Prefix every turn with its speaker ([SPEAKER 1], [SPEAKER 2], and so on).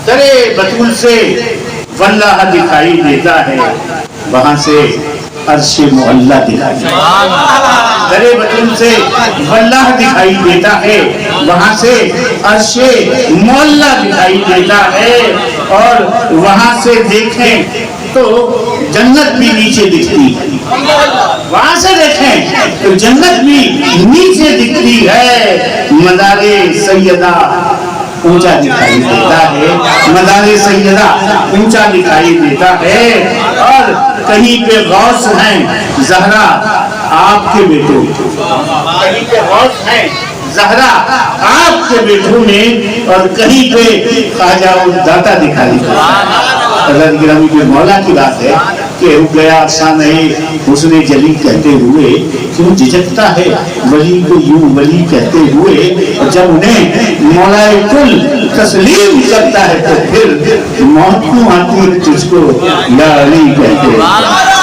[SPEAKER 1] درے بطول سے واللہ دکھائی دیتا ہے، وہاں سے عرش معلی دکھائی دیتا ہے۔ درے بطول سے واللہ دکھائی دیتا ہے، وہاں سے عرش معلی دکھائی دیتا ہے، اور وہاں سے دیکھیں تو جنت بھی نیچے دکھتی ہے، وہاں سے دیکھیں تو جنت بھی نیچے دکھتی ہے۔ مدار سیدہ اونچا دکھائی دیتا ہے، مدار سیدہ اونچا دکھائی دیتا ہے، اور کہیں پہ غوث ہیں زہرا آپ کے بیٹوں، کہیں پہ غوث ہیں زہرا آپ کے بیٹوں میں، اور کہیں پہ خواجہ الداتا دکھائی دیتا ہے۔ حضرت گرامی کے مولا کی بات ہے کہ رک گیا شان حسن جلی کہتے ہوئے، کیوں جھجکتا ہے ولی کو یوں ولی کہتے ہوئے، اور جب انہیں مولا کل تسلیم کرتا ہے تو پھر موت کیوں آتی ہے تجھ کو یا علی کہتے ہیں۔